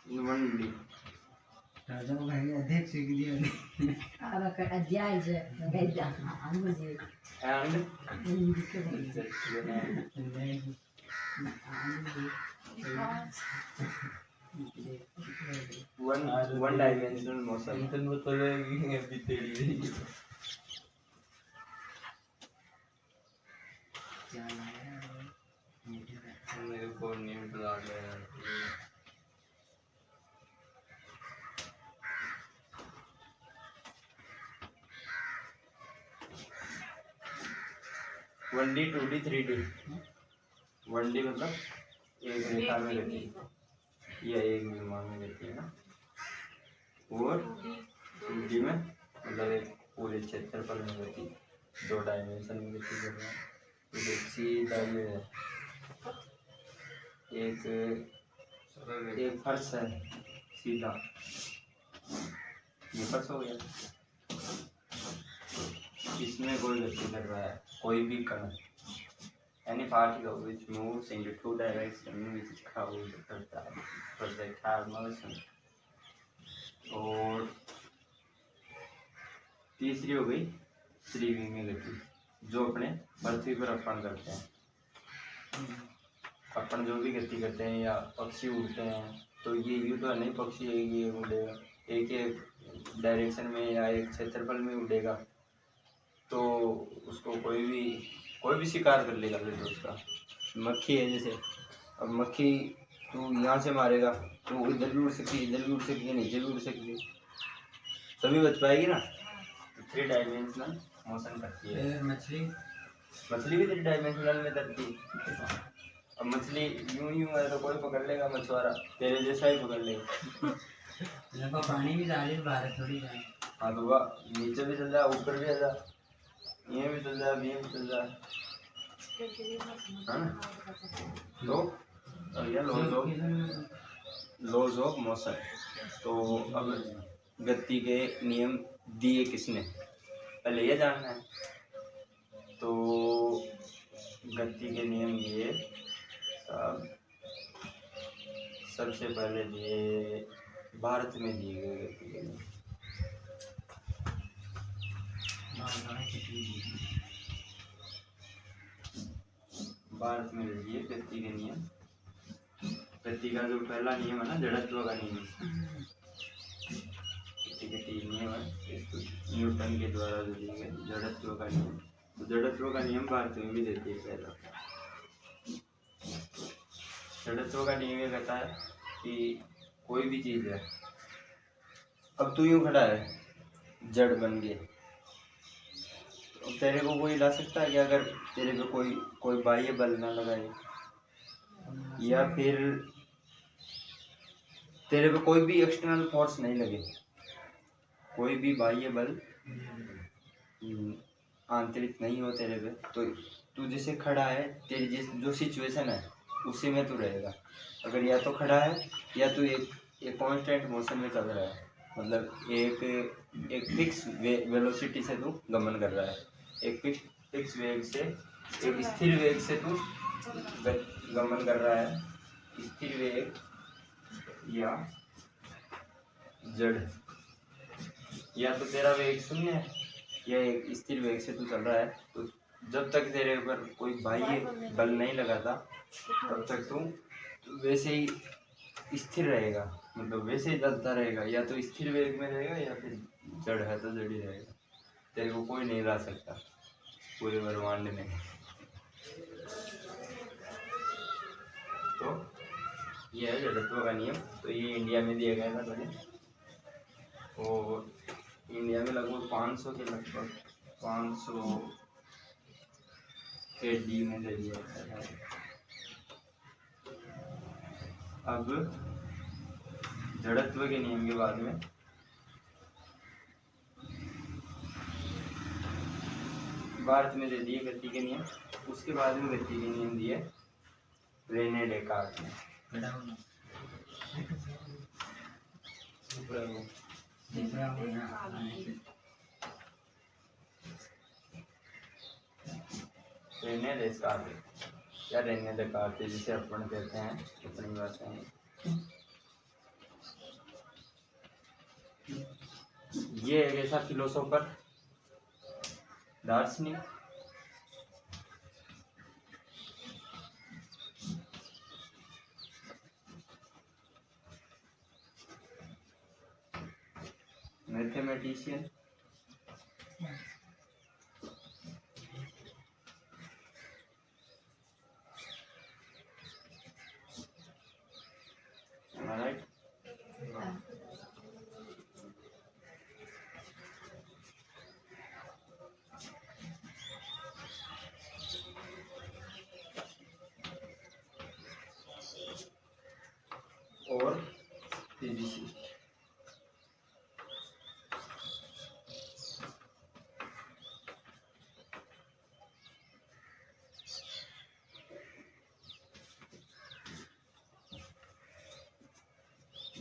1D राजा भाई अध्यक्ष की दिया अब कर अध्याय से गैदा हम जी and one dimensional motion. मेरे को नेम बुला रहे हैं 1D 2D 3D 1D मतलब एक रेखा में गति या एक विमान में गति है ना और 2D में मतलब एक पूरे क्षेत्रफल में गति 2 डायमेंशन में गति कर रहा है तो सीधा ये एक फर्श है सीधा ये फर्श हो गया इसमें कोई गति कर रहा है कोई भी कण any particle which moves into 2 directions which is called projectile motion और तीसरी हो गई त्रिविमीय गति जो अपने पृथ्वी पर अर्पण करते हैं अपन जो भी गति करते हैं या पक्षी उड़ते हैं तो ये यूँ तो नहीं पक्षी ये उड़ेगा एक डायरेक्शन में या एक क्षेत्रफल में उड़ेगा तो उसको कोई भी शिकार कर लेगा फिर उसका मक्खी है जैसे अब मक्खी तू यहाँ से मारेगा तो इधर भी उड़ सकती है इधर भी उड़ सकती है नीचे भी उड़ सकती है सभी बच पाएगी ना तो 3 डायमेंशनल मोशन करती है मछली भी 3 डायमेंशनल में करती है अब मछली यूं है तो कोई पकड़ लेगा मछुआरा तेरे जैसा ही पकड़ लेगा पानी भी डाले बाहर थोड़ी जाए हाँ तो वह नीचे भी चल जाए ऊपर भी आ जा ये भी चल जाए ये भी चल जाए तो ये लॉज ऑफ मोशन तो अब गति के नियम दिए किसने पहले ये जानना है तो गति के नियम दिए सबसे पहले दिए भारत में दिए गए गति के नियम भारत में दिए गति के नियम गति का जो पहला नियम है ना जड़त्व का नियम गति के 3 नियम है न्यूटन के द्वारा जो दिए गए जड़त्व का नियम तो जड़त्व का नियम भारत में भी देती है पहला जड़त्व का नियम ये कहता है कि कोई भी चीज है अब तू यूं खड़ा है जड़ बन गए तो तेरे को कोई ला सकता है कि अगर तेरे पे कोई बाह्य बल ना लगाए या फिर तेरे पे कोई भी एक्सटर्नल फोर्स नहीं लगे कोई भी बाह्य बल आंतरिक नहीं हो तेरे पे तो तू जैसे खड़ा है तेरी जो सिचुएशन है उसी में तू रहेगा अगर या तो खड़ा है या तू एक कांस्टेंट मोशन में चल रहा है मतलब एक फिक्स वेलोसिटी से तू गमन कर रहा है एक फिक्स वेग से एक स्थिर वेग से तू गमन कर रहा है स्थिर वेग या जड़ या तो तेरा वेग शून्य है या एक स्थिर वेग से तू चल रहा है तो जब तक तेरे ऊपर कोई बाह्य बल नहीं लगाता तब तक तू वैसे ही स्थिर रहेगा मतलब वैसे ही चलता रहेगा या तो स्थिर वेग में रहेगा या फिर जड़ है तो जड़ ही रहेगा तेरे को कोई नहीं ला सकता पूरे ब्रह्मांड में तो ये है जड़त्व का नियम तो ये इंडिया में दिया गया था पहले और इंडिया में लगभग 500 के लगभग 500 AD में दे दिया था अब जड़त्व के नियम के बाद में भारत में दे दिए गति के नियम उसके बाद में गति के नियम दिए रेने डेकार्ट ने रेने डेकार्ट या रेने डेकार्ट जिसे अपन कहते हैं अपनी भाषा में ये एक ऐसा फिलोसोफर, दार्शनिक, मैथमेटिशियन, राइट, और फिजिसिस्ट।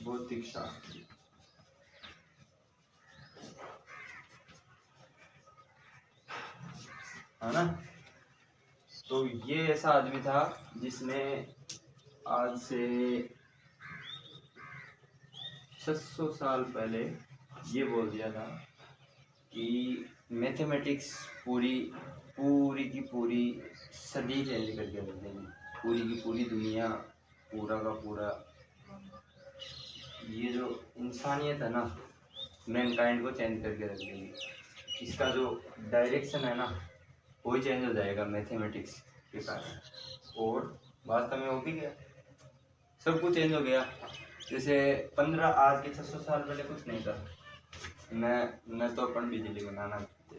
भौतिक शास्त्री, है ना। तो ये ऐसा आदमी था जिसने आज से 600 साल पहले ये बोल दिया था कि मैथमेटिक्स पूरी की पूरी सदी चेंज करके रख देंगी, पूरी की पूरी दुनिया, पूरा का पूरा ये जो इंसानियत है ना, मैनकाइंड को चेंज करके रख देगी। इसका जो डायरेक्शन है ना वही चेंज हो जाएगा मैथमेटिक्स के कारण। और वास्तव में हो भी गया, सब कुछ चेंज हो गया। जैसे 15 आज के 600 साल पहले कुछ नहीं था, न तो अपन बिजली बनाना थे,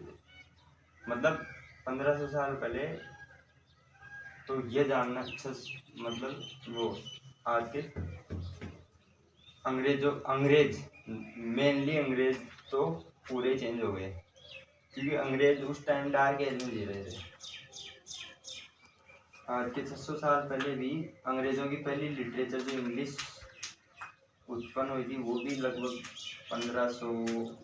मतलब 1500 साल पहले तो ये जानना मतलब वो आज के अंग्रेज मेनली अंग्रेज तो पूरे चेंज हो गए, क्योंकि अंग्रेज उस टाइम डार्क एज में जी रहे थे। आज के 600 साल पहले भी अंग्रेजों की पहली लिटरेचर जो इंग्लिश उत्पन्न हुई थी वो भी लगभग 1500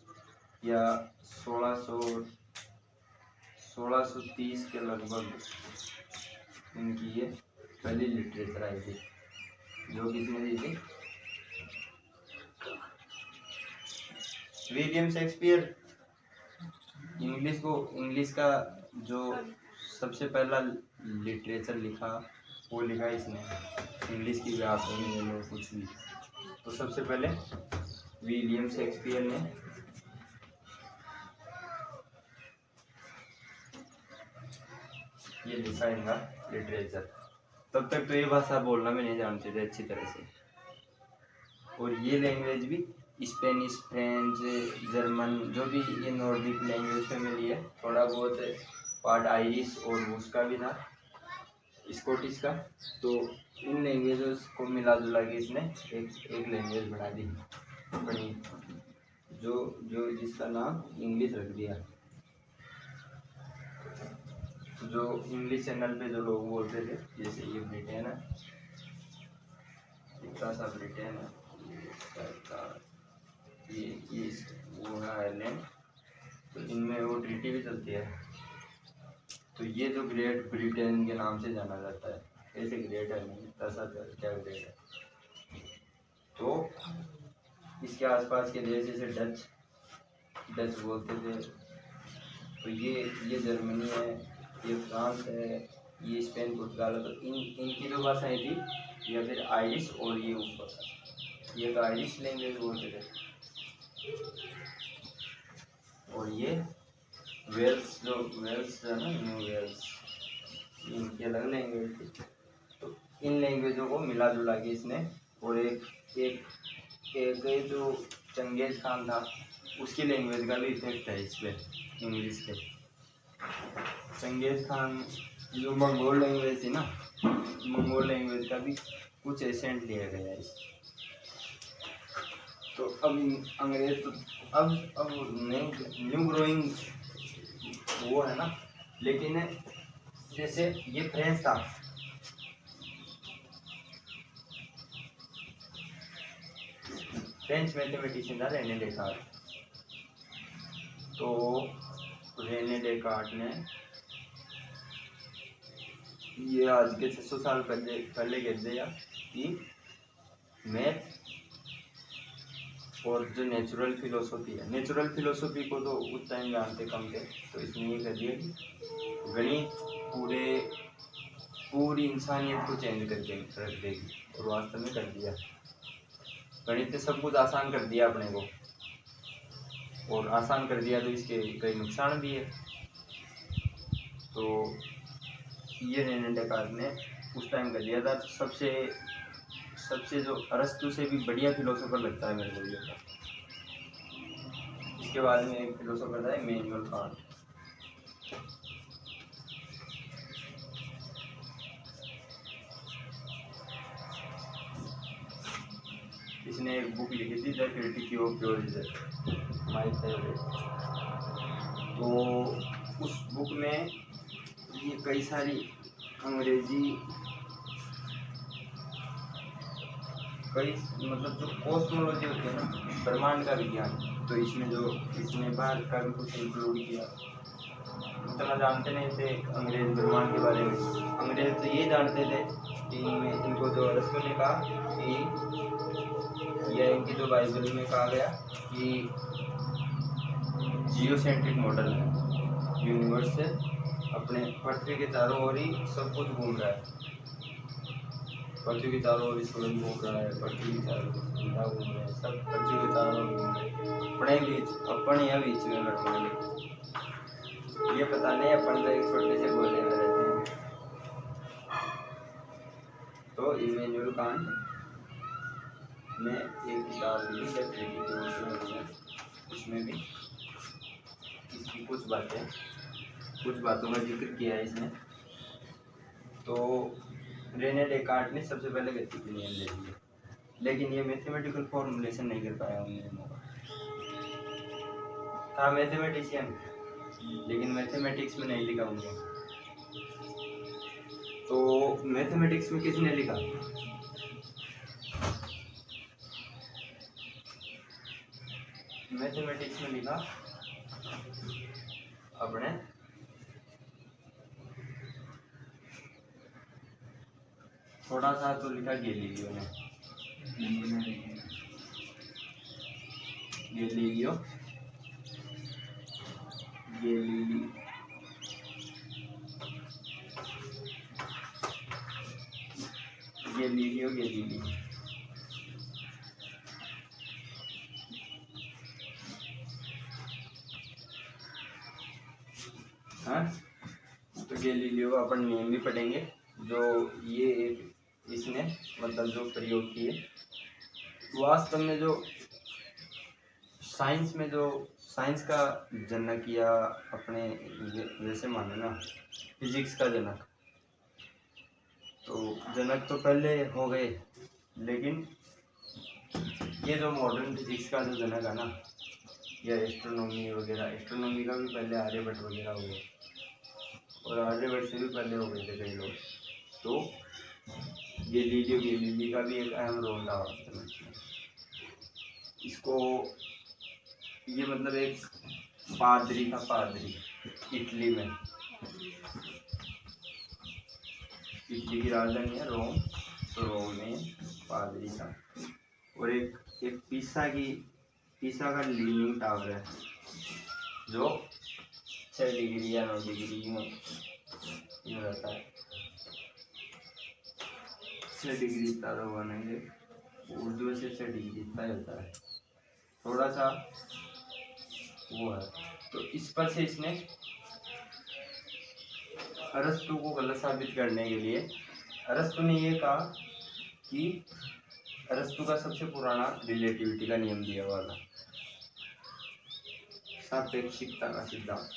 या 1630 के लगभग इनकी ये पहली लिटरेचर आई थी, जो किसने दी थी? William Shakespeare. इंग्लिश का जो सबसे पहला लिटरेचर लिखा वो लिखा इसने, इंग्लिश की व्याकरण में कुछ भी, तो सबसे पहले विलियम शेक्सपियर ने ये लिखा इनका लिटरेचर। तब तक तो ये भाषा बोलना भी नहीं जानते थे अच्छी तरह से, और ये लैंग्वेज भी स्पेनिश, फ्रेंच, जर्मन, जो भी ये नॉर्डिक लैंग्वेज में मिली है, थोड़ा बहुत पार्ट आयरिश और उसका भी था, स्कॉटिश का। तो इन लैंग्वेजों को मिला जुला के इसने एक लैंग्वेज बना दी बनी, जो जिसका नाम इंग्लिश रख दिया। जो इंग्लिश चैनल पे जो लोग बोलते थे, जैसे ये ब्रिटेन है, इतना सा ब्रिटेन है, ये वो है आयरलैंड, तो इनमें वो ट्रीटी भी चलती है। तो ये जो ग्रेट ब्रिटेन के नाम से जाना जाता है, ऐसे ग्रेट है नहीं, ऐसा क्या ग्रेट है। तो इसके आसपास के देश जैसे डच बोलते थे, तो ये जर्मनी है, ये फ्रांस है, ये स्पेन, पुर्तगाल। तो इनकी जो भाषाएं थी, या फिर आयरिश, और ये ऊपर ये तो आयरिश लैंग्वेज बोलते थे, और ये वेल्स है ना, न्यू वेल्स, इनकी अलग लैंग्वेज थी। तो इन लैंग्वेजों को मिला जुला के इसने, और एक जो चंगेज खान था उसकी लैंग्वेज का भी इफेक्ट है इस पर, इंग्लिश पे। चंगेज खान जो मंगोल लैंग्वेज थी ना, मंगोल लैंग्वेज का भी कुछ एसेंट लिया गया है इस। तो अब अंग्रेज तो अब न्यू ग्रोइंग वो है ना, लेकिन जैसे ये फ्रेंच था, फ्रेंच मैथमेटिशियन था रेने डेकार्ट। तो रेने डेकार्ट ने ये आज के 600 साल पहले कह दिया कि मैथ और जो नेचुरल फिलोसफी है, नेचुरल फिलोसफी को तो उस टाइम जानते कम थे, तो इसने ये कर दिया कि गणित पूरी इंसानियत को चेंज करके रख देगी, और वास्तव में कर दिया। गणित ने सब कुछ आसान कर दिया अपने को, और आसान कर दिया तो इसके कई नुकसान भी है। तो ये रेने डेकार्ट ने उस टाइम कर दिया था। तो सबसे जो अरस्तु से भी बढ़िया फिलोसोफर लगता है मेरे को ये। इसके बाद में एक फिलोसोफर था इमैनुअल कांट। इसने एक बुक लिखी थी the critic of purism, my favourite. तो उस बुक में ये कई सारी अंग्रेजी मतलब जो कॉस्मोलॉजी होती है ना, ब्रह्मांड का विज्ञान, तो इसने बाहर का भी कुछ इंक्लूड किया। उतना जानते नहीं थे अंग्रेज ब्रह्मांड के बारे में। अंग्रेज तो ये जानते थे कि इनको जो अरस्तु ने कहा कि यह इनकी जो बाइबल में कहा गया कि जियोसेंट्रिक मॉडल है, यूनिवर्स से अपने पृथ्वी के चारों ओर ही सब कुछ घूम रहा है। पृथ्वी के चारों ओर सूरज घूम रहा है, पृथ्वी के चारों ओर सूर्य घूम रहे हैं, सब पृथ्वी के चारों ओर घूम रहे हैं। अपने यहाँ बीच में लड़वाएंगे, ये पता नहीं अपन तो एक छोटे से गोले में रहते हैं। तो इमैनुअल कांट ने एक किताब लिखी द क्रिटिक ऑफ प्योरिज्म, उसमें भी इसकी कुछ बातों का जिक्र किया है इसने। तो रेने डेकार्ट ने सबसे पहले गति के नियम ले लिए, लेकिन ये मैथमेटिकल फॉर्मुलेशन नहीं कर पाया उन नियमों का। था मैथमेटिशियन, लेकिन मैथमेटिक्स में नहीं लिखा उन्होंने। तो मैथमेटिक्स में किसने लिखा? मैथमेटिक्स में लिखा अपने थोड़ा सा तो लिखा गैलीलियो ने। गैलीलियो हाँ, तो गैलीलियो का अपन नियम भी पढ़ेंगे, जो ये एक इसने मतलब जो प्रयोग किए। वास्तव में जो साइंस का जनक, या अपने जैसे माने ना फिजिक्स का जनक, तो जनक तो पहले हो गए, लेकिन ये जो मॉडर्न फिजिक्स का जो जनक है ना, या एस्ट्रोनॉमी वगैरह, एस्ट्रोनॉमी का भी पहले आर्यभट्ट वगैरह हो गए, और आर्यभट्ट से भी पहले हो गए थे कई लोग। तो गैलीली का भी एक अहम रोल था इसको। ये मतलब एक पादरी था, इटली में, इटली की राजधानी है रोम, तो रोम में पादरी था। और एक पीसा का लीनिंग टावर है, जो 6 डिग्री या 9 डिग्री यूँ रहता है। 6 डिग्री इतना तो हुआ नहीं, उर्दू से 6 डिग्री इतना होता है, थोड़ा सा वो है। तो इस पर से इसने अरस्तु को गलत साबित करने के लिए, अरस्तु ने ये कहा कि अरस्तु का सबसे पुराना रिलेटिविटी का नियम दिया हुआ था, सापेक्षिकता का सिद्धांत।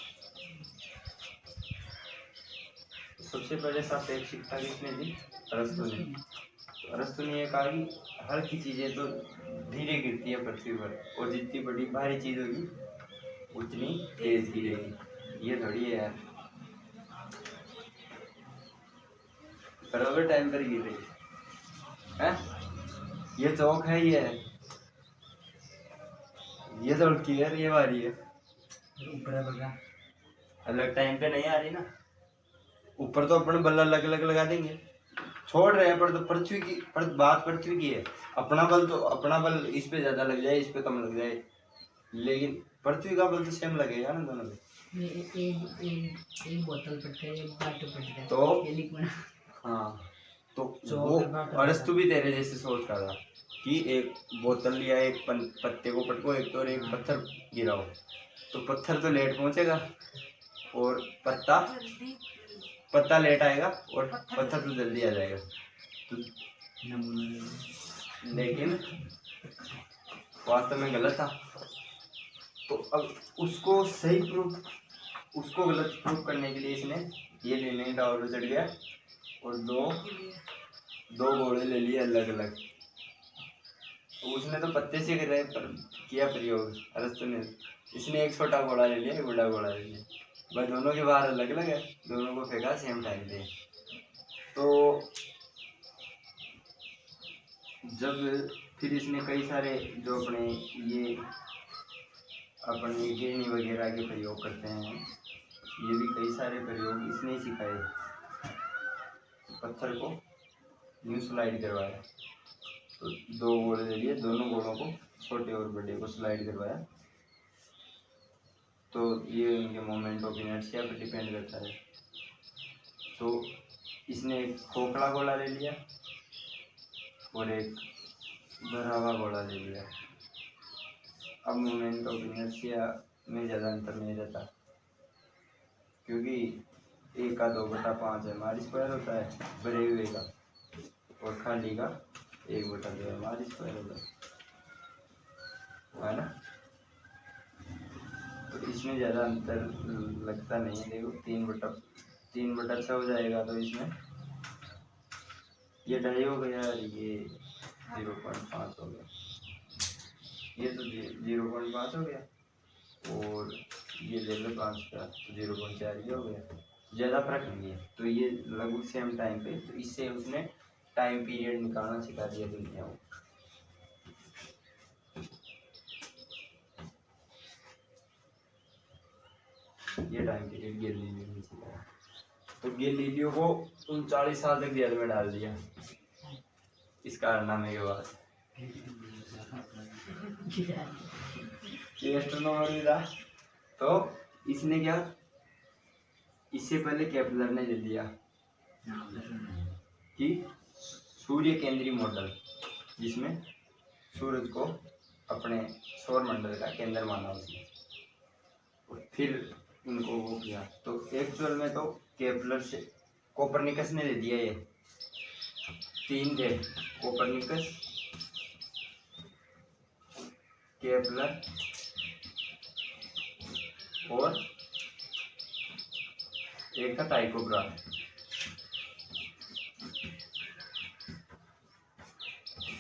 सबसे पहले सापेक्षिकता किसने दी? अरस्तु ने। तो अरस्तु ने यह कहा कि हर की चीजें तो धीरे गिरती है पृथ्वी पर, और जितनी बड़ी भारी चीज होगी उतनी तेज गिरेगी। ये थोड़ी है यार, बराबर टाइम पर गिर रही है। ये चौक है, ये तो क्लियर, ये वाली है ऊपर अलग टाइम पे नहीं आ रही ना। ऊपर तो अपन बल्ला अलग अलग लगा देंगे, छोड़ रहे हैं, पर तो पृथ्वी की, पर बात पृथ्वी की है। अपना बल इस पे ज्यादा लग जाए, इस पे कम लग जाए, लेकिन पृथ्वी का बल तो सेम लगेगा ना दोनों पे। एक बोतल पट गई, एक बाटू पट गया, तो ये लिख बना। हाँ, तो जो वो भी बात है, अरस्तु भी तेरे जैसे सोच का था कि एक बोतल लिया, एक पत्ते को पटको, एक तो, और एक पत्थर गिराओ, तो पत्थर तो लेट पहुंचेगा और पत्ता लेट आएगा, और पत्थर तो जल्दी आ जाएगा। तो लेकिन वास्तव में गलत था। तो अब उसको सही प्रूफ, उसको गलत प्रूफ करने के लिए इसने ये लेने टावर पे चढ़ गया और दो घोड़े ले लिए अलग अलग। तो उसने तो पत्ते से किया प्रयोग अरस्तु ने। इसने एक छोटा घोड़ा ले लिया, एक बड़ा घोड़ा ले लिया, भाई दोनों के बाहर अलग अलग है, दोनों को फेंका सेम टाइम पे। तो जब फिर इसने कई सारे जो अपने ये गिरनी वगैरह के प्रयोग करते हैं, ये भी कई सारे प्रयोग इसने ही सिखाए। पत्थर को यूं स्लाइड करवाया, तो दो घोड़े ले लिए, दोनों घोड़ों को, छोटे और बड़े को स्लाइड करवाया। तो ये उनके मोमेंट ऑफ इनर्शिया पर डिपेंड करता है। तो इसने एक खोखला घोड़ा ले लिया और एक भरा हुआ घोड़ा ले लिया। अब मोमेंट ऑफ इनर्शिया में ज़्यादा अंतर नहीं रहता, क्योंकि 1/2/5 हमारी स्क्वायर होता है भरे हुए का, और खाली का 1/2 हमारी स्क्वायर होता है ना। तो इसमें ज़्यादा अंतर लगता नहीं है। देखो 3/6 हो जाएगा, तो इसमें ये 2.5 हो गया, ये 0.5 हो गया, ये तो 0.5 हो गया, और ये ले लो 5 का, तो 0.4 ये हो गया। ज़्यादा फर्क नहीं है, तो ये लगभग सेम टाइम पे। तो इससे उसने टाइम पीरियड निकालना सिखा दिया दुनिया को। ये टाइम पीरियड गैलीलियो ने सिखाया। तो गैलीलियो को 39 साल तक जेल में डाल दिया इस कारनामे के बाद। ये एस्ट्रोनॉमर भी था। तो इसने क्या, इससे पहले केपलर ने ले लिया कि सूर्य केंद्रीय मॉडल, जिसमें सूरज को अपने सौर मंडल का केंद्र माना उसने, और फिर उनको वो किया। तो एक्चुअल में तो केपलर से कोपरनिकस ने ले दिया। ये 3 थे, कोपरनिकस, केपलर और एक था टाइको ब्राहे।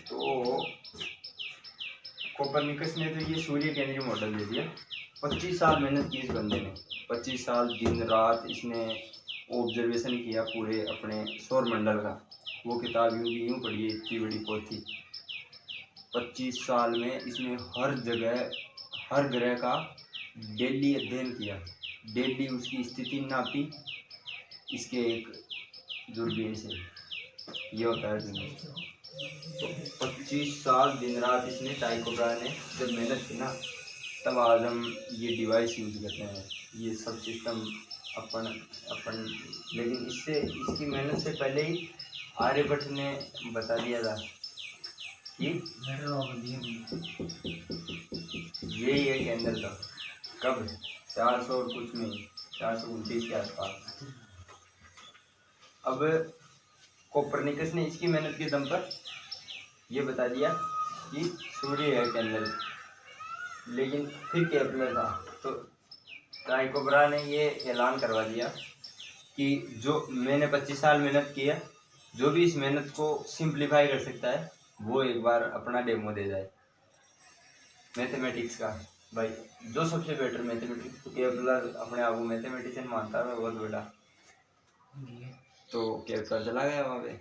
तो कोपरनिकस ने तो ये सूर्य केंद्रीय मॉडल दे दिया। 25 साल मेहनत की इस बंदे ने, 25 साल दिन रात इसने ऑब्जर्वेशन किया पूरे अपने सौर मंडल का। वो किताब यूं की यूं पढ़ी है, इतनी बड़ी पोथी। 25 साल में इसने हर जगह, हर ग्रह का डेली अध्ययन किया, डेली उसकी स्थिति नापी इसके एक दूरबीन से। ये होता है दुनिया। तो 25 साल दिन रात इसने, टाइको ब्राहे ने जब मेहनत की ना, तब आज हम ये डिवाइस यूज करते हैं, ये सब सिस्टम अपन। लेकिन इसकी मेहनत से पहले ही आर्यभट्ट ने बता दिया था कि यही है केंद्र था। कब? 400 और कुछ में, 429 के आसपास। अब कोपरनिकस ने इसकी मेहनत के दम पर ये बता दिया कि सूर्य है केंद्र। लेकिन फिर केपलर था, तो टाइको ब्राहे ने ये ऐलान करवा दिया कि जो मैंने 25 साल मेहनत की है, जो भी इस मेहनत को सिंप्लीफाई कर सकता है वो एक बार अपना डेमो दे जाए मैथमेटिक्स का। भाई जो सबसे बेटर मैथमेटिक्स, केपलर अपने आप को मैथमेटिशियन मानता है बहुत बड़ा। तो केपलर चला गया वहाँ पे,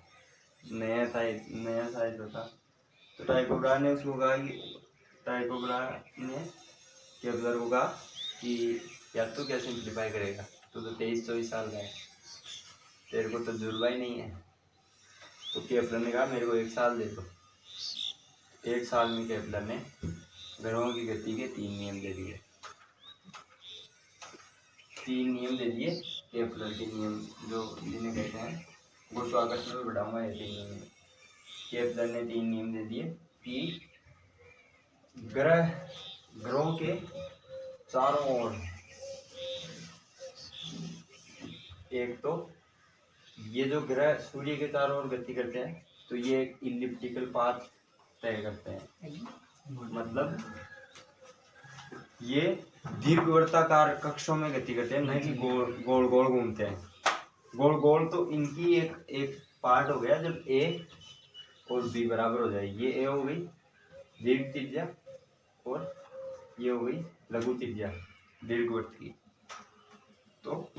नया साइज था। तो टाइको ब्राहे ने उसको कहा कि, टाइको ब्राहे ने केपलर को कहा कि यार तू क्या सिंप्लीफाई करेगा, तू तो 23-24 साल का है, तेरे को तो जुर्बा ही नहीं है। तो केपलर ने कहा मेरे को 1 साल दे दो। 1 साल में केपलर ने ग्रहों की गति के 3 नियम दे दिए। 3 नियम दे दिए केपलर के नियम, जो जिन्हें कहते हैं गुरुत्वाकर्षण में बढ़ाऊंगा ये 3 नियम। केपलर ने 3 नियम दे दिए कि ग्रहों के चारों ओर, एक तो ये जो ग्रह सूर्य के चारों ओर गति करते हैं तो ये एक इलिप्टिकल पाथ तय करते हैं, मतलब ये दीर्घवृत्ताकार कक्षों में गति करते हैं, नहीं कि गोल गोल गोल घूमते हैं। गोल गोल तो इनकी एक पार्ट हो गया जब ए और बी बराबर हो जाए। ये ए हो गई दीर्घ त्रिज्या और ये हो गई लघु त्रिज्या दीर्घवृत्त की। तो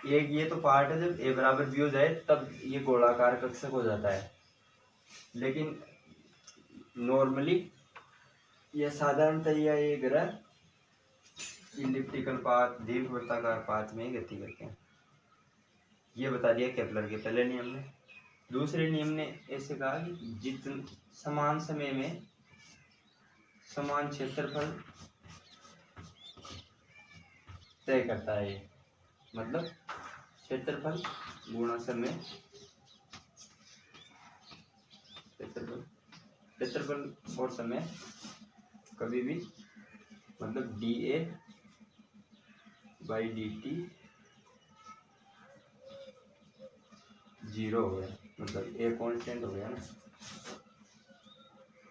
एक ये तो पार्ट है, जब ए बराबर बी हो जाए तब ये गोलाकार कक्षक हो जाता है। लेकिन नॉर्मली ये साधारणतः ये ग्रह इलिप्टिकल पाथ दीर्घवृत्ताकार पाथ में गति करते हैं। ये बता दिया केपलर के पहले नियम ने। दूसरे नियम ने ऐसे कहा कि जितने समान समय में समान क्षेत्रफल तय करता है ये, मतलब क्षेत्रफल गुणा समय, क्षेत्रफल और समय कभी भी, मतलब dA बाई dt 0 हो गया, मतलब A कांस्टेंट हो गया ना।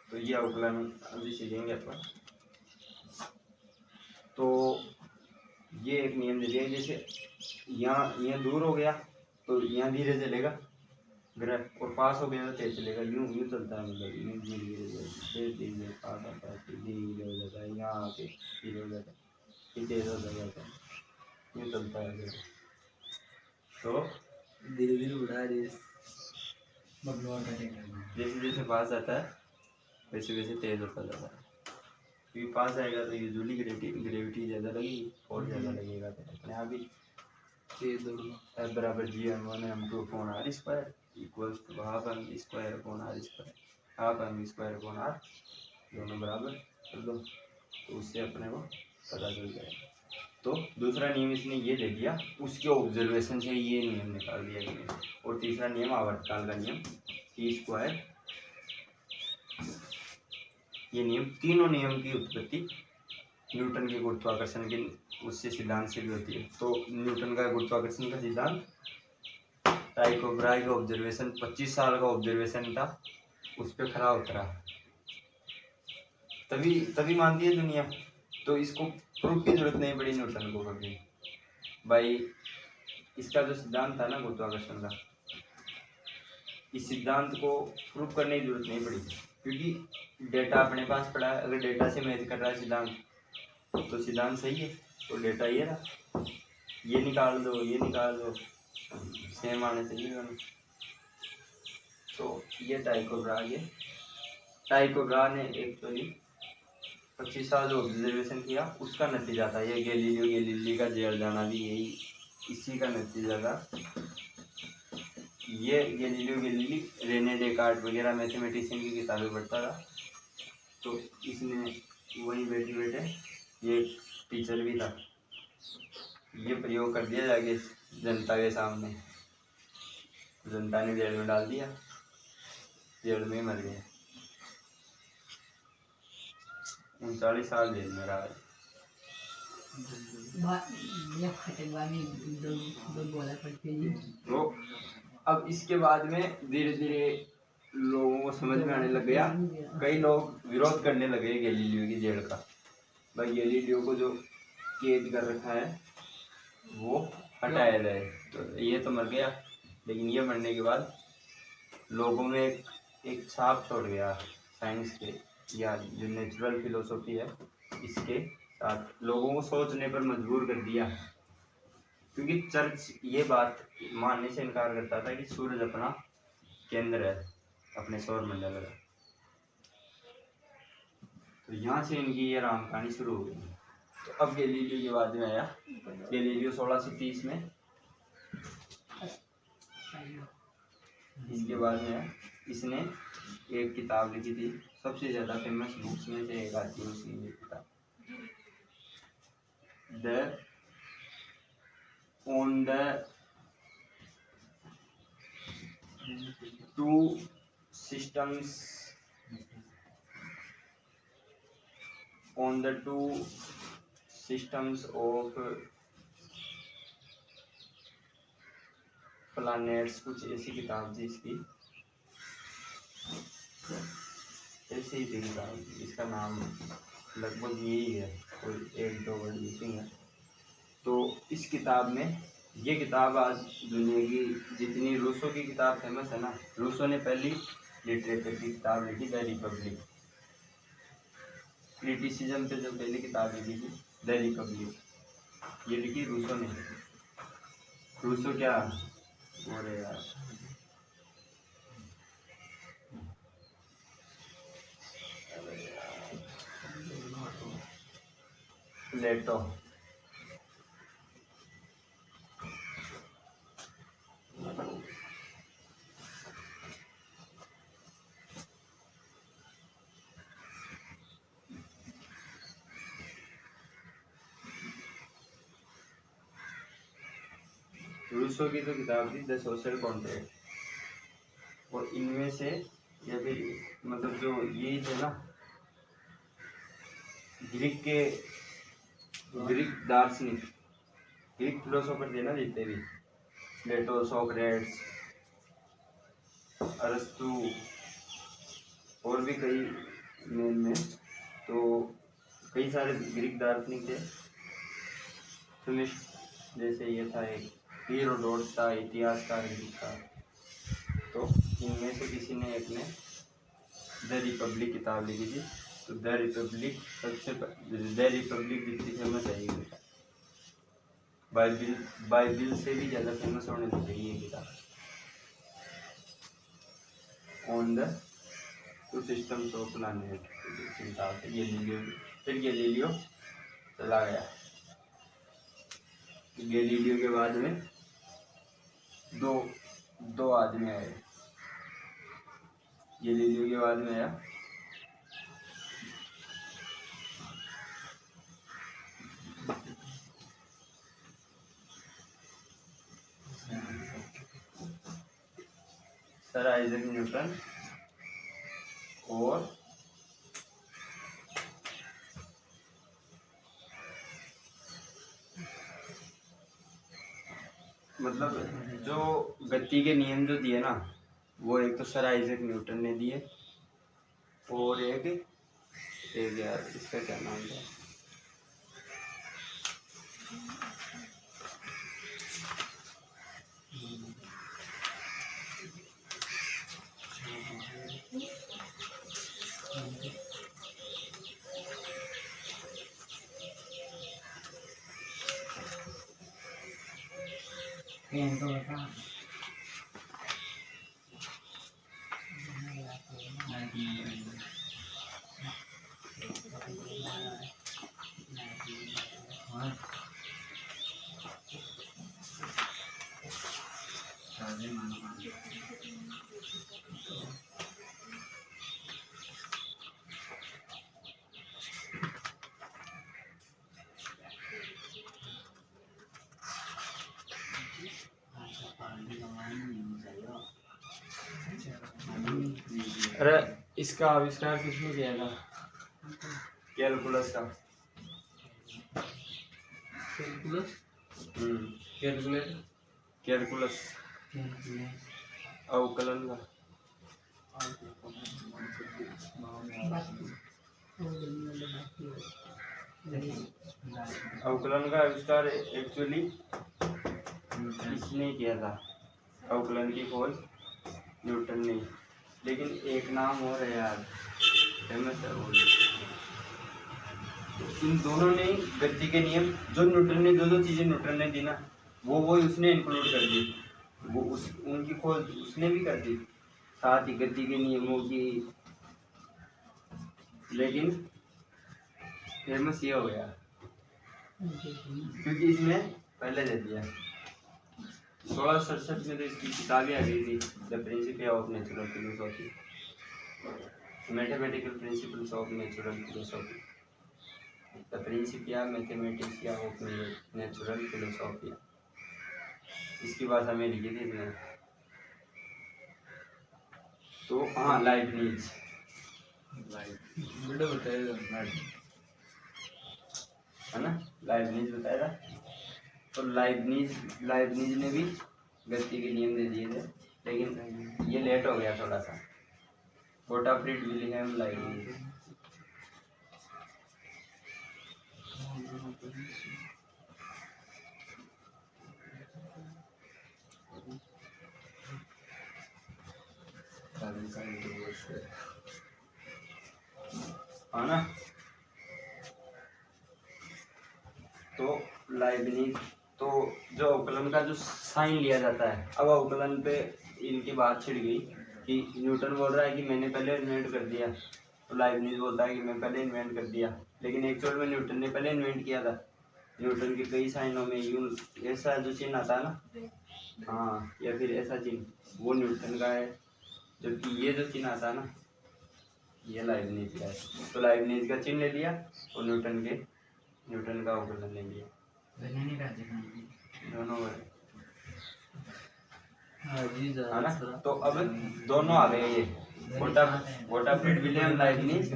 तो ये अवकलन अभी सीखेंगे अपन। तो ये एक नियम दे दिया, जैसे यहाँ दूर हो गया तो यहाँ धीरे चलेगा ग्रह, और पास हो गया तो तेज चलेगा। यूं यूं चलता है, मतलब यूं धीरे धीरे धीरे पास आता है, फिर धीरे हो जाता है, यहाँ आके धीरे हो जाता है, फिर तेज हो जाता है, यूं चलता है ग्रह। तो धीरे धीरे उड़ा जैसे जैसे पास आता है वैसे वैसे तेज होता जाता है। क्योंकि पास आएगा तो यूजुअली ग्रेविटी ज़्यादा लगेगी और ज़्यादा लगेगा तो अपने आप ही तेज दौड़ना। F बराबर g/1 m2 upon r square equals to half m square upon r square, half m square upon r दोनों बराबर कर दो तो उससे अपने को पता चल जाएगा। तो दूसरा नियम इसने ये दे दिया, उसके ऑब्जर्वेशन से ये नियम निकाल दिया इसने। और तीसरा नियम आवर्तकाल का नियम t स्क्वायर। ये नियम, तीनों नियम की उत्पत्ति न्यूटन के गुरुत्वाकर्षण के उससे सिद्धांत से भी होती है। तो न्यूटन का गुरुत्वाकर्षण का सिद्धांत, टाइको ब्राहे का ऑब्जर्वेशन 25 साल का ऑब्जर्वेशन था, उस पर खरा उतरा, तभी मानती है दुनिया। तो इसको प्रूफ की जरूरत नहीं पड़ी न्यूटन को कभी भाई। इसका जो सिद्धांत था ना गुरुत्वाकर्षण का, इस सिद्धांत को प्रूफ करने की जरूरत नहीं पड़ी, क्योंकि डेटा अपने पास पड़ा है। अगर डेटा से मैच कर रहा है सिद्धांत तो सिद्धांत सही है, और डेटा ये रहा, ये निकाल दो ये निकाल दो, सेम आने चाहिए दोनों। तो ये टाइको ब्राहे ने एक तो 25 साल जो ऑब्जर्वेशन किया उसका नतीजा था। ये गैलीलियो का जेल जाना भी यही इसी का नतीजा था। ये गैलीली रेने डेकार्ट वगैरह मैथमेटिशियन की किताबें पढ़ता था, तो इसने वही बैठे बैठे, ये टीचर भी था, ये प्रयोग कर दिया जाके जनता के सामने। जनता ने जेल में डाल दिया, जेल में मर गए। 39 साल जेल में रहा है। तो अब इसके बाद में धीरे धीरे लोगों को समझ में आने लग गया, कई लोग विरोध करने लगे गैलीलियो की जेल का। भाई गैलीलियो को जो कैद कर रखा है वो हटाया जाए। तो ये तो मर गया, लेकिन ये मरने के बाद लोगों में एक छाप छोड़ गया साइंस के, या जो नेचुरल फिलोसॉफी है इसके साथ लोगों को सोचने पर मजबूर कर दिया। क्योंकि चर्च ये बात मानने से इनकार करता था कि सूरज अपना केंद्र है अपने सौर मंडल का। तो यहाँ से इनकी ये राम कहानी शुरू हो गई। तो अब गैलीलियो के बाद में आया गैलीलियो 1630 में इसके बाद में इसने एक किताब लिखी थी, सबसे ज़्यादा फेमस बुक्स में से एक आती है उसकी ये किताब, the on the two systems on the two systems of planets, कुछ ऐसी किताब थी इसकी, ऐसे ही थी किताब, इसका नाम लगभग यही है, कोई एक दो वर्ड मिसिंग है। तो इस किताब में, ये किताब आज दुनिया की जितनी रूसो की किताब फेमस है ना, रूसो ने पहली लिटरेचर की किताब लिखी द रिपब्लिक, क्रिटिसिज्म पे जो पहली किताब लिखी थी द रिपब्लिक, ये लिखी रूसो ने। रूसो क्या हो रहे यार, प्लेटो, रूसो की तो किताब थी द सोशल कॉन्ट्रैक्ट, और इनमें से या फिर मतलब जो ये थे ना, ग्रीक दार्शनिक, ग्रीक फिलोसोफर थे ना जितने भी, प्लेटो, सोक्रेट्स, अरस्तु और भी कई में तो कई सारे ग्रीक दार्शनिक थे। फिनिस्ट जैसे ये था, एक हीरोडोटस था, इतिहासकार ग्रीक का। तो इनमें से किसी ने एक ने द रिपब्लिक किताब लिखी थी। तो द रिपब्लिक जितनी फेमस है ये बाइबिल से भी ज़्यादा फेमस होने लग गई ये किताब, on the two systems of planet किताब। गैलीलियो चला गया। गैलीलियो के बाद में दो आदमी आए। गैलीलियो के बाद में आया सर आइजैक न्यूटन और मतलब जो गति के नियम जो दिए ना, वो एक तो सर आइजैक न्यूटन ने दिए, और एक यार इसका क्या नाम था, तो बता अरे इसका आविष्कार किसने किया था? कैलकुलस का। कैलकुलस, कैलकुलेटर, कैलकुलस अवकलन का। अवकलन का आविष्कार एक्चुअली इसने किया था, अवकलन की खोज न्यूटन ने। लेकिन एक नाम और है यार, फेमस है वो। इन दोनों ने गति के नियम जो न्यूटन ने, जो चीजें न्यूटन ने दी ना, वो उसने इंक्लूड कर दी, वो उनकी खोज उसने भी कर दी, साथ ही गति के नियमों की। लेकिन फेमस ये हो गया क्योंकि इसने पहले दे दिया। 1667 में तो इसकी किताबें आ गई थी, the principle of natural philosophy, mathematical principles of natural philosophy, the principia mathematica of natural philosophy. इसकी भाषा में लिखी थी इसने। तो हाँ, लाइबनिज वीडियो बताएगा है ना, लाइबनिज बताएगा। तो लाइबनिज ने भी गति के नियम दे दिए थे, लेकिन ये लेट हो गया थोड़ा सा। गोटाफ्रीड विलियम लाइबनिज। है ना, तो लाइबनिज, तो जो अवकलन का जो साइन लिया जाता है, अब अवकलन पे इनकी बात छिड़ गई कि न्यूटन बोल रहा है कि मैंने पहले इन्वेंट कर दिया, तो लाइबनिज बोलता है कि मैं पहले इन्वेंट कर दिया, लेकिन एक्चुअल में न्यूटन ने पहले इन्वेंट किया था। न्यूटन के कई साइनों में यूं ऐसा जो चिन्ह आता है ना, हाँ, या फिर ऐसा चिन्ह, वो न्यूटन का है, जबकि ये जो चिन्ह आता है ना, ये लाइबनिज का है। तो लाइबनिज का चिन्ह ले लिया और न्यूटन का अवकलन ले लिया, दोनों है ना। तो अब दोनों आ गए, ये गोटाफ्रीड विलियम लाइबनिज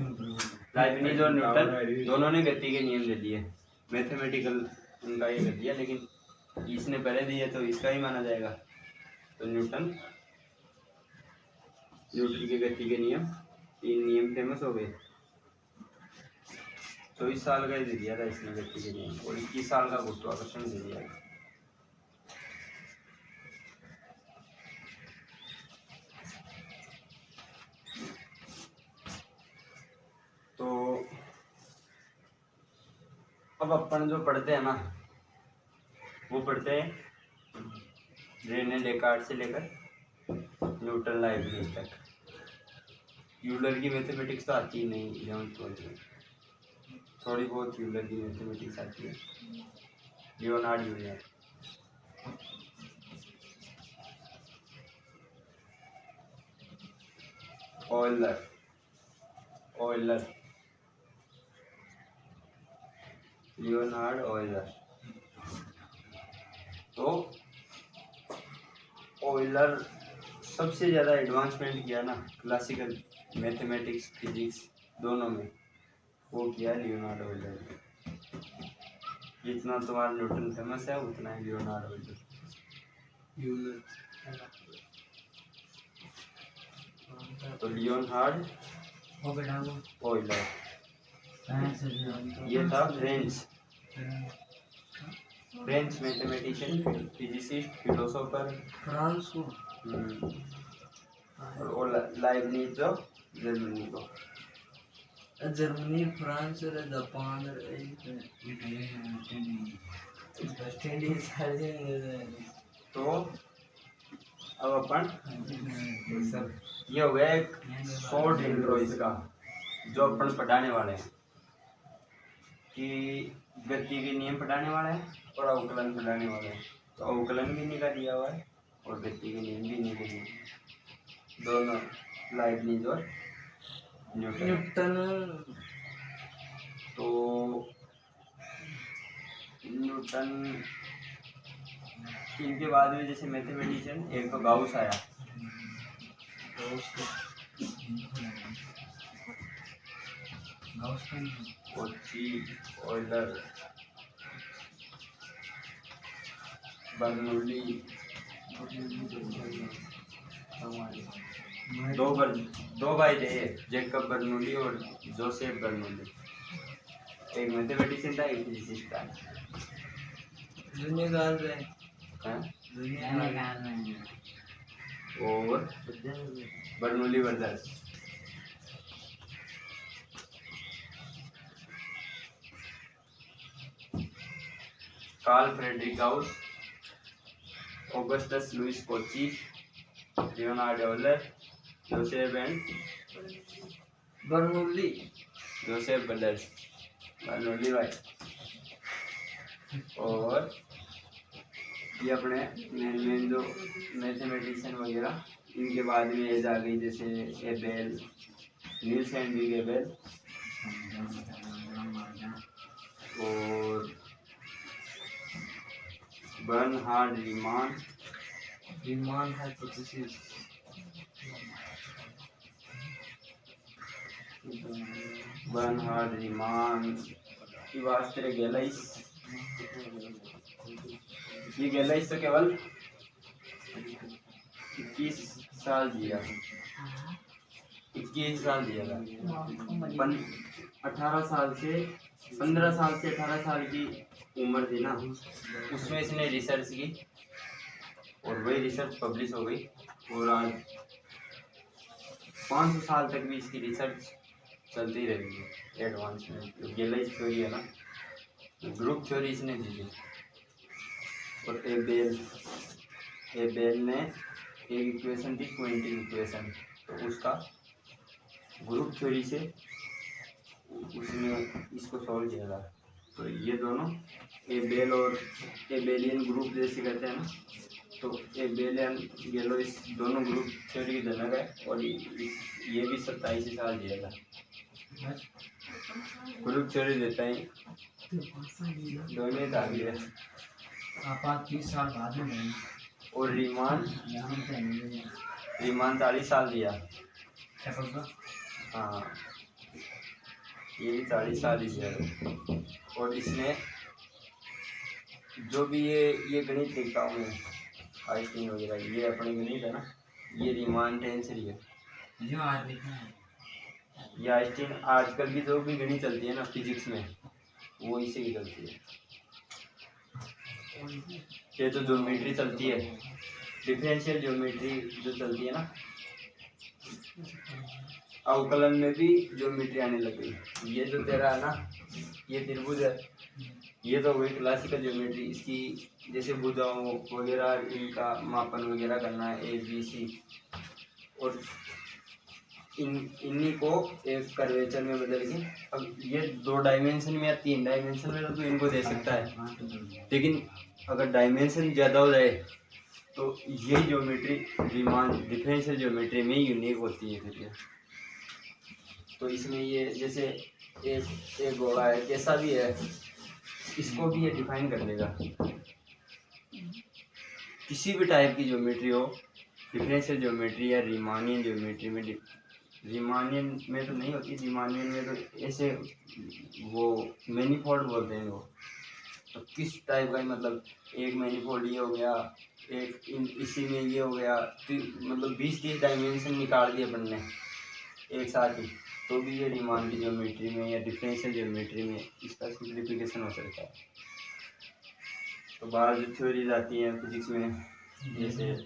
और न्यूटन दोनों ने गति के नियम दे दिए, मैथमेटिकल उनका ये कर दिया, लेकिन इसने पहले दिए तो इसका ही माना जाएगा। तो न्यूटन के गति के नियम, तीन नियम फेमस हो गए। 24 साल का ही दे दिया था इसने गति के नियम, और 21 साल का गुरुत्वाकर्षण दे दिया। तो अब अपन जो पढ़ते हैं ना, वो पढ़ते हैं रेने डेकार्ट से लेकर न्यूटन लाइबनिज तक। यूलर की मैथमेटिक्स तो आती ही नहीं 11th 12th में, थोड़ी बहुत यूलर की मैथमेटिक्स आती है। Leonard Euler, Euler, Leonard Euler. तो ऑयलर सबसे ज़्यादा एडवांसमेंट किया ना क्लासिकल मैथमेटिक्स फिजिक्स दोनों में, वो किया लियोनार्ड ऑयलर। जितना तुम्हारा न्यूटन फेमस है उतना है लियोनार्ड ऑयलर। तो लियोनार्ड ऑयलर ये था French mathematician, physicist, philosopher France को, और लाइबनिज जो जर्मनी को। जर्मनी, फ्रांस और जापान और वेस्ट इंडीज। तो अब अपन ये हो गया एक शॉर्ट इंट्रो इसका, जो अपन पढ़ाने वाले हैं कि गति के नियम पढ़ाने वाले हैं और अवकलन पढ़ाने वाले हैं। तो अवकलन भी निकाल दिया हुआ है और गति के नियम भी निकाल दिए, दोनों लाइबनिज और न्यूटन। तो न्यूटन इनके बाद में जैसे मैथमेटिशियन एक तो गाउस आया, कोची, ऑयलर, बर्नौली, दो भाई थे, जैकब बर्नौली और जोसेफ बर्नौली। एक मैथमेटिशियन था, एक फिजिसिस्ट था। दुनिया काल में और Bernoulli brothers. Carl Friedrich Gauss, Augustus Louis Cauchy, Leonhard Euler, Joseph brothers, Bernoulli भाई, और ये अपने मेन जो मैथमेटिशियन वगैरह, इनके बाद में एज आ गई, जैसे Abel, Niels and big Abel, और बर्नहार्ड रीमान, विमान हाइपोथेसिस, बर्नहार्ड रीमान, इवास्टर गैलाइस। ये गैलाइस तो केवल 21 साल जिया, 21 साल जिया था। 18 साल से 15 साल से 18 साल की उम्र थी ना, उसमें इसने रिसर्च की और वही रिसर्च पब्लिश हो गई। और आज 500 साल तक भी इसकी रिसर्च चलती रहेगी। एडवांसमेंट गैलाइस थ्योरी है ना, ग्रुप थ्योरी इसने दी थी। और एबेल ने एक इक्वेशन थी, क्वांटिक इक्वेशन, तो उसका ग्रुप थ्योरी से उसने इसको सॉल्व किया था। तो ये दोनों एबेल और एबेलियन ग्रुप जैसे कहते हैं ना, तो एबेलियन गैलोइस दोनों ग्रुप थ्योरी की जनक है। और ये भी 27 साल जिया था। ग्रुप थ्योरी देता है दोनों दागी है। आप 30 साल बाद में नहीं और रीमान रीमान 40 साल दिया। हाँ, ये भी 40 साल ही दिया। और इसने जो भी ये गणित देखता हूँ मैं, आइंस्टीन वगैरह, ये अपने गणित है ना, ये रीमान टेंसरी है। जो आज लिखा है ये आइंस्टीन आजकल की जो भी गणित चलती है ना फिजिक्स में, वो इसी की चलती है। ये जो ज्योमेट्री चलती है, डिफरेंशियल ज्योमेट्री जो चलती है ना, अवकलन में भी ज्योमेट्री आने लग गई। ये जो तेरा है ना, ये त्रिभुज है, ये तो वही क्लासिकल ज्योमेट्री, इसकी जैसे भुजाओं वगैरह, इनका मापन वगैरह करना है, ए बी सी, और इन्हीं को एक कर्वेचर में बदल के, अब ये 2 डायमेंशन में या 3 डायमेंशन में तो इनको दे सकता है, लेकिन अगर डायमेंशन ज़्यादा हो जाए तो यही ज्योमेट्री रीमान डिफरेंशियल ज्योमेट्री में यूनिक होती है फिर ये। तो इसमें ये जैसे एक घोड़ा है, कैसा भी है, इसको भी ये डिफाइन कर देगा। किसी भी टाइप की ज्योमेट्री हो, डिफरेंशियल ज्योमेट्री या रीमानियन ज्योमेट्री में, रीमानियन में तो नहीं होती, रीमानियन में तो ऐसे वो मैनीफोल्ड बोलते हैं वो। तो किस टाइप का, मतलब एक मैनीफोल्ड ये हो गया, एक इसी में ये हो गया, तो मतलब 20-30 डायमेंशन निकाल दिए अपन ने एक साथ ही, तो भी ये रीमान की ज्योमेट्री में या डिफरेंशियल ज्योमेट्री में इसका सिंप्लीफिकेशन हो सकता है। तो बाहर जो थ्योरीज आती हैं फिजिक्स में, जैसे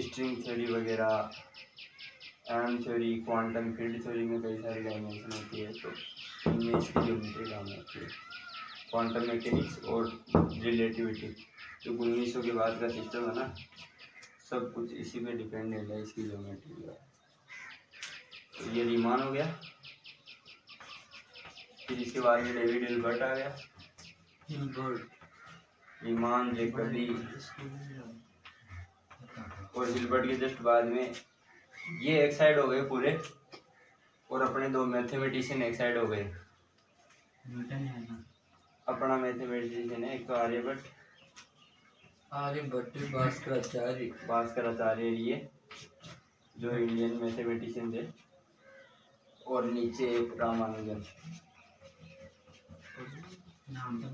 स्ट्रिंग थ्योरी वगैरह, M theory, quantum field theory में कई सारी डायमेंशन होती है, तो इनमें इसकी ज्योमेट्री काम होती है। क्वांटम मैकेनिक्स और रिलेटिविटी, जो 1900 के बाद का सिस्टम है ना, सब कुछ इसी पे डिपेंडेंट है, इसकी ज्योमेट्री का। तो ये रीमान हो गया। फिर इसके बाद में डेविड हिल्बर्ट आ गया, रीमान, जैकबी, और हिल्बर्ट के जस्ट बाद में ये एक साइड हो गए पूरे, और अपने 2 मैथमेटिशियन एक साइड हो गए। अपना मैथमेटिशियन है एक तो आर्यभट्ट, भास्कराचार्य, ये जो इंडियन मैथमेटिशियन थे, और नीचे एक रामानुजन। नाम तो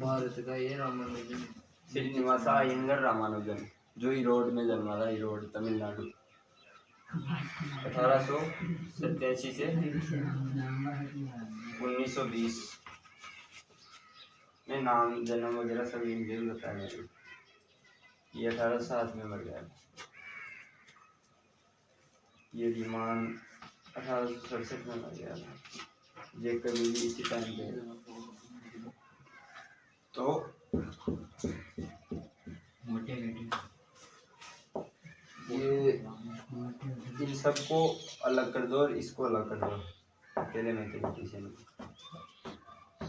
भारत का ये रामानुजन, श्रीनिवास अयंगर रामानुजन, जो ईरोड में जन्मा था, ईरोड तमिलनाडु। 1887 से 1920 में, नाम जन्म वगैरह सब इंडिया ही बताया मेरे। ये 1807 में मर गया। ये रीमान 1867 में मर गया था। जैकबी भी इसी टाइम पे। तो ये इन सबको अलग कर दो और इसको अलग कर दो, अकेले मैथमेटिशियन।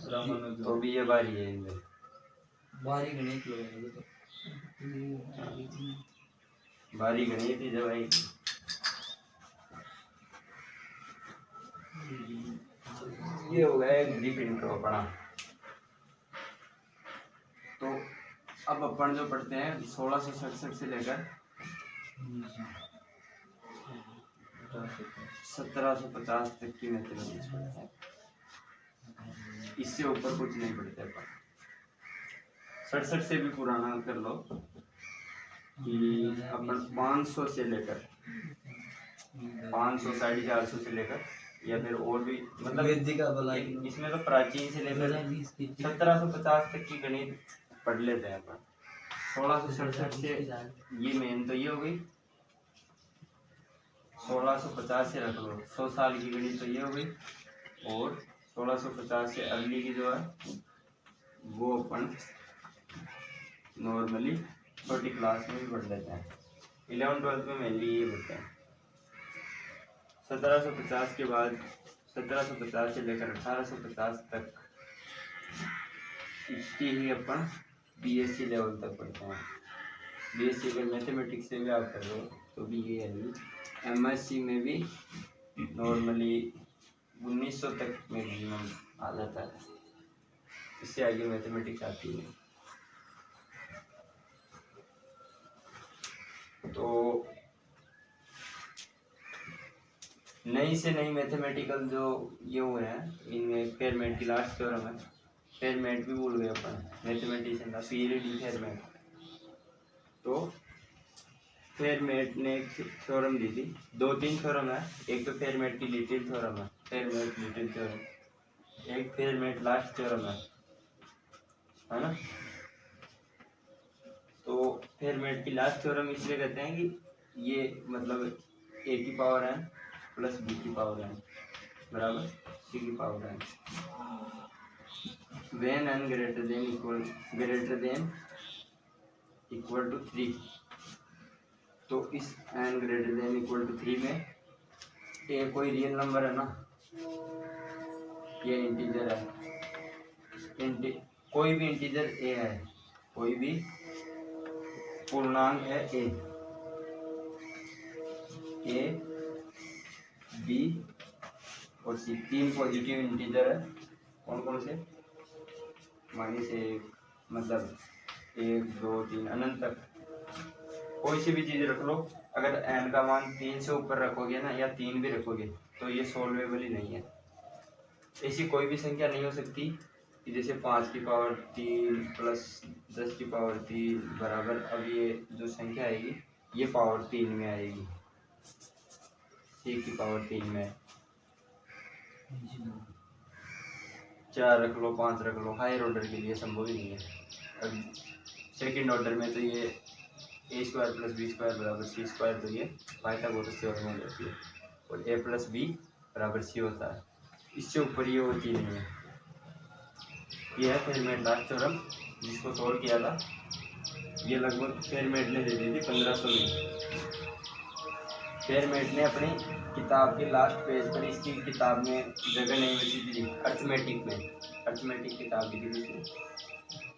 रामानुजन तो भी ये बारी है इनमें। बारी गणित लोग हैं ये तो। बारी गणित ही जब आई। ये हो गया एक ब्रीफ इंट्रो अपना। तो अब अपन जो पढ़ते हैं 1667 से लेकर 1750 तक की मैथमेटिक्स पढ़ते हैं। इससे ऊपर कुछ नहीं पढ़ते अपन। 67 से भी पुराना कर लो कि अपन 500 से लेकर 500 450 से लेकर या फिर और भी मतलब वेदिका भलाई इसमें तो प्राचीन से लेकर 1750 तक की गणित पढ़ लेते हैं अपन। 1667 से ये मेन तो ये हो गई। 1650 से रख लो 100 साल की गणित तो ये हो गई। और 1650 से अगली की जो है वो अपन नॉर्मली छोटी क्लास में भी पढ़ लेते हैं। 11th-12th में मेनली ये पढ़ते हैं। 1750 के बाद 1750 से लेकर 1850 तक इसकी ही अपन बीएससी लेवल तक पढ़ते हैं। बीएससी अगर मैथमेटिक्स से भी आप कर लो तो भी ये है। एमएससी में भी नॉर्मली 1900 तक मैक्सिमम आ जाता है। इससे आगे मैथमेटिक्स आती है। तो नई से नई मैथमेटिकल जो ये हुए हैं इनमें फेरमेट की लास्ट थ्योरम है। फेरमेट भी भूल गए अपन मैथमेटिशियन का पीरियड फेरमेट। तो फेरमेट ने एक थ्योरम दी थी। 2-3 थ्योरम है। एक तो फेरमेट की लिटिल थ्योरम है। फेरमेट लिटिल थ्योरम। एक फेरमेट लास्ट थ्योरम है ना। तो फेरमेट की लास्ट थ्योरम इसलिए कहते हैं कि ये मतलब a की पावर n प्लस b की पावर n बराबर c की power n when n greater than equal to 3। तो इस n greater than equal to 3 में a कोई रियल नंबर है ना, ये इंटीजर है। कोई भी इंटीजर a है, कोई भी पूर्णांक है a b और c। 3 पॉजिटिव इंटीजर है। कौन कौन से? -1 मतलब 1 2 3 अनंत तक कोई सी भी चीज रख लो। अगर n का मान 3 से ऊपर रखोगे ना या 3 भी रखोगे तो ये सॉल्वेबल ही नहीं है। ऐसी कोई भी संख्या नहीं हो सकती कि जैसे 5 की पावर 3 प्लस 10 की पावर 3 बराबर। अब ये जो संख्या आएगी ये पावर 3 में आएगी, c की पावर 3 में। 4 रख लो 5 रख लो, हायर ऑर्डर के लिए संभव ही नहीं है। अब सेकेंड ऑर्डर में तो ये a² + b² = c²। तो ये पाइथागोरस थ्योरम हो जाती है और a + b = c होता है। इससे ऊपर ये होती नहीं है। ये है फेरमेट लास्ट थ्योरम जिसको सॉल्व किया था। ये लगभग फेरमेट ने दे दी थी 1500 में। फेरमेट ने अपनी किताब के लास्ट पेज पर इसकी किताब में जगह नहीं बची थी। अर्थमेटिक किताब दी थी इसने,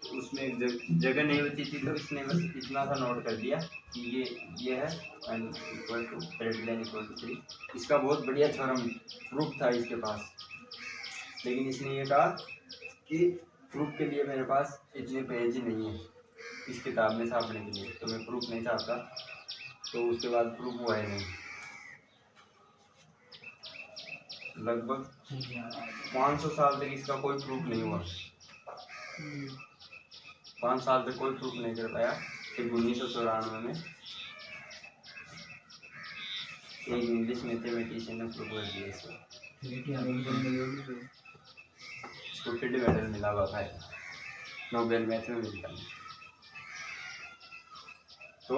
तो उसमें एक जगह नहीं बची थी। तो इसने बस इतना सा नोट कर दिया कि ये है n = 3। इसका बहुत बढ़िया थ्योरम प्रूफ था इसके पास, लेकिन इसने ये कहा कि प्रूफ के लिए मेरे पास इतने पेज ही नहीं है इस किताब में छापने के लिए, तो मैं प्रूफ नहीं चाहता। तो उसके बाद प्रूफ हुआ ही नहीं। लगभग 500 साल तक इसका कोई प्रूफ नहीं हुआ। 5 साल तक कोई प्रूफ नहीं कर पाया। फिर 1994 में एक इंग्लिश मैथमेटिशियन ने प्रूफ कर दिया इसको। इसको फिल्ड मेडल मिला हुआ था, नोबेल मैथ में मिलता है। तो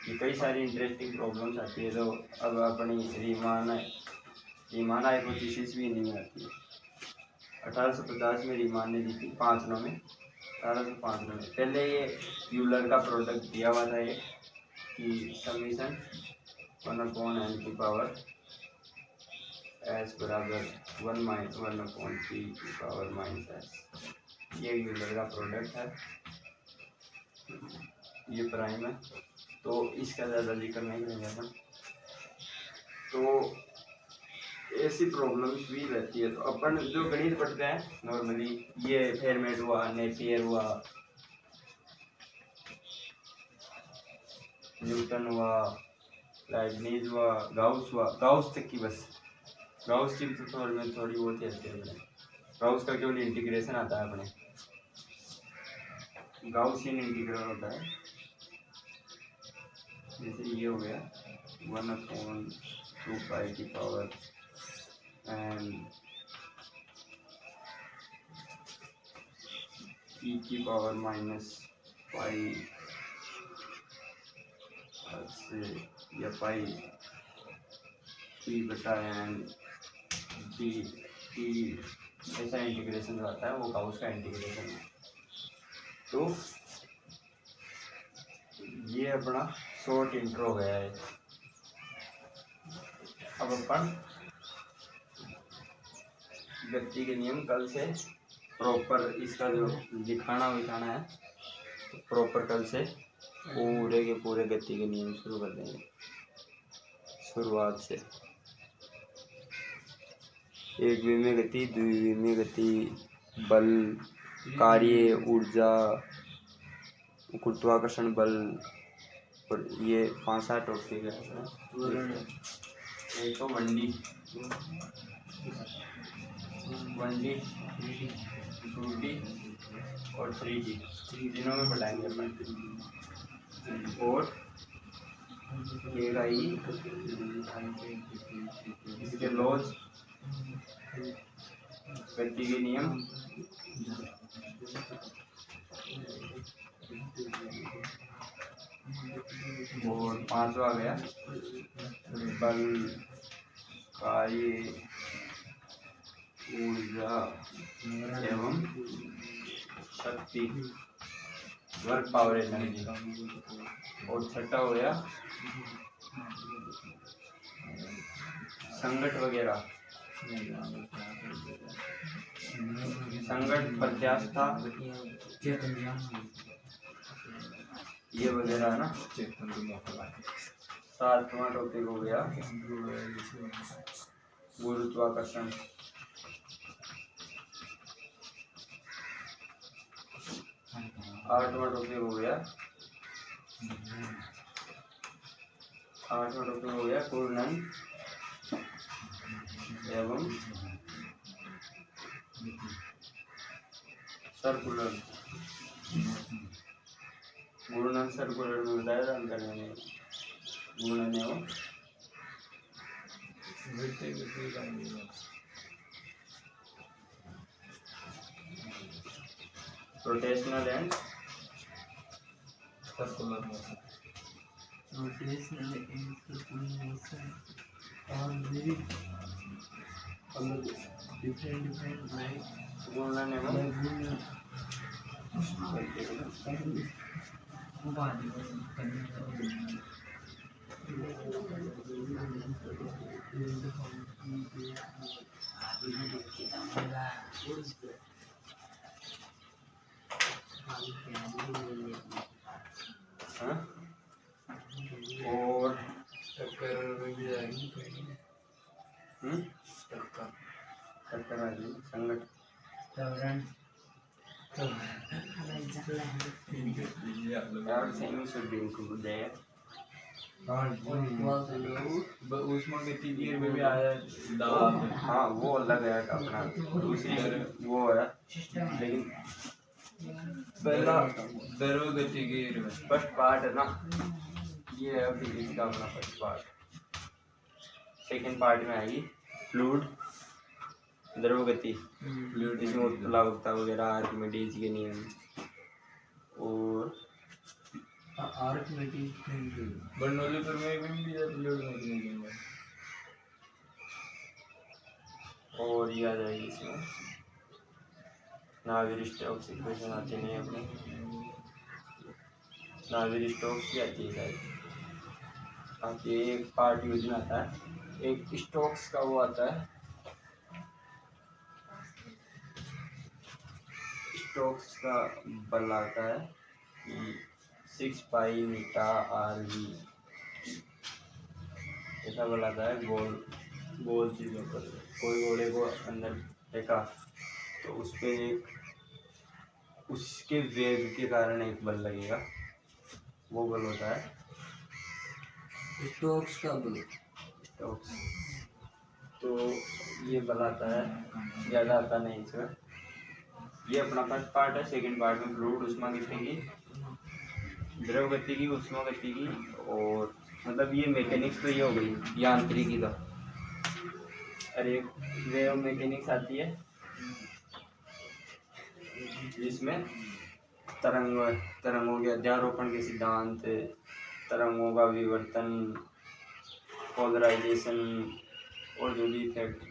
ये कई सारी इंटरेस्टिंग प्रॉब्लम्स आती है। तो अब अपनी रीमान हाइपोथेसिस भी नहीं आती है। 1850 में रीमान ने दी थी 5 नौ में। 1805 में पहले ये यूलर का प्रोडक्ट दिया हुआ था एक कि समीशन 1/n की पावर एस बराबर 1/3 ये यूलर का प्रोडक्ट है, ये प्राइम है, तो इसका ज़्यादा जिक्र नहीं करेंगे अपन। तो ऐसी प्रॉब्लम्स भी रहती है। तो अपन जो गणित पढ़ते हैं नॉर्मली, ये फेरमेट हुआ, नेपियर हुआ, न्यूटन हुआ, लाइबनिज हुआ, गाउस तक की बस। गाउस की तो थोड़ी बहुत ही आती है। गाउस का केवल इंटीग्रेशन आता है अपने, गाउसियन इंटीग्रल होता है। जैसे ये हो गया 1/2 पाई की पावर एंड e की पावर -पाई से या पाई p बटा एन डी टी, ऐसा इंटीग्रेशन जो आता है वो गाउस का इंटीग्रेशन है। तो ये अपना शॉर्ट इंट्रो गया है। अब अपन गति के नियम कल से प्रॉपर इसका जो दिखाना है, प्रॉपर कल से पूरे के पूरे गति के नियम शुरू कर देंगे शुरुआत से। एक विमीय गति, द्विविमीय गति, बल, कार्य, ऊर्जा, गुरुत्वाकर्षण बल, और ये 5-7 टॉपिक है। एक तो 1D, 2D और 3D, तीनों में पढ़ाएंगे अपन। और एक आई इसके लॉज, गति के नियम, और 5वां आ गया बल, कार्य, ऊर्जा एवं शक्ति, वर्क पावर एनर्जी। और 6ठा हो गया संगत वगैरह, संगत, प्रत्यास्था, ये वगैरह है ना। 7वां टॉपिक हो गया गुरुत्वाकर्षण। 8वां टॉपिक हो गया घूर्णन एवं सर्कुलर। घूर्णन सर्कुलर में बताया था अंतर में, घूर्णन एवं rotational and circular motion. Rotational and circular motion और वेरी अलग डिफरेंट लाइक घूर्णन एवं और टक्कर में भी आएगी टक्कर आ गई संगत everything should be included there। उसमें गति गियर में भी आया दाब। हाँ वो अलग है अपना, दूसरी वो है, लेकिन पहला द्रव गति गियर में फर्स्ट पार्ट है ना, ये है फिजिक्स का अपना फर्स्ट पार्ट। सेकंड पार्ट में आएगी फ्लूइड, द्रव गति, इसमें उत्प्लावकता वगैरह, आर्किमिडीज के नियम और आर्किमिडीज बर्नौली प्रमेय में भी फ्लूइड मैकेनिज्म है। और ये आ जाएगी इसमें नावियर-स्टोक्स इक्वेशन आती नहीं अपने, नावियर-स्टोक्स की आती है शायद, आपके एक पार्ट यूज में आता है एक स्टॉक्स का वो आता है, स्टोक्स का बल आता है 6 पाई मीटा आर वी, ऐसा बल आता है गोल गोल चीज़ों पर। कोई घोड़े को अंदर फेंका तो उस पे एक उसके वेग के कारण एक बल लगेगा, वो बल होता है स्टोक्स का बल। स्टोक्स। तो ये बल आता है, ज़्यादा आता नहीं इसमें। ये अपना फर्स्ट पार्ट है। सेकंड पार्ट में फ्लूइड ऊष्मागतिकी, द्रव गतिकी, ऊष्मागतिकी, और मतलब ये मैकेनिक्स तो ये हो गई यांत्रिकी का। अरे वेव मैकेनिक्स आती है जिसमें तरंगों के अध्यारोपण के सिद्धांत, तरंगों का विवर्तन, पोलराइजेशन, और जो भी effect,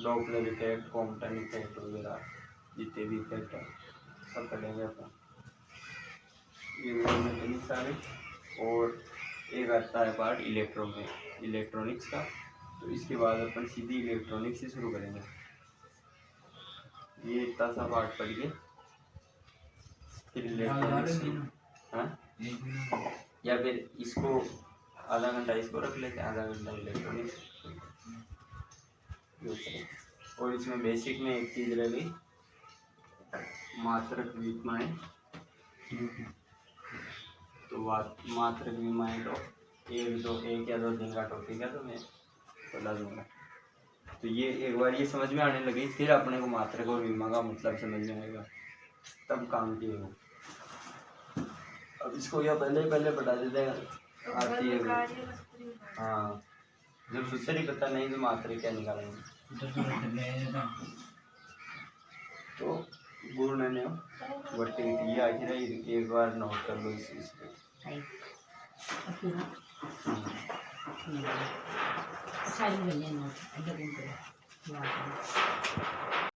Doppler effect, Compton effect वगैरह जितने भी इफेक्ट है सब पढ़ेंगे अपन। ये वेव मैकेनिक्स आ गई। और एक आता है पार्ट इलेक्ट्रॉनिक्स का। तो इसके बाद अपन सीधी इलेक्ट्रॉनिक्स से शुरू करेंगे। ये इतना सा पार्ट पढ़ के फिर इलेक्ट्रॉनिक्स, हाँ, या फिर इसको आधा घंटा इसको रख लेते हैं, आधा घंटा इलेक्ट्रॉनिक्स। और इसमें बेसिक में एक चीज़ रह गई, मात्रक विमाएं। तो मात्रक विमाएं तो एक या दो दिन का टॉपिक है, तो मैं बता दूंगा। तो ये एक बार ये समझ में आने लगी, फिर अपने को मात्रक और विमा का मतलब समझ में आएगा, तब काम किए हो। अब इसको या पहले बता देते हैं, आती है। हाँ, जब सूत्र ही पता नहीं तो मात्रक क्या निकालेंगे। तो गुण ने वर्ती ये आई थी, एक बार नोट कर लो इस पे। साइड में लेना, इधर उनको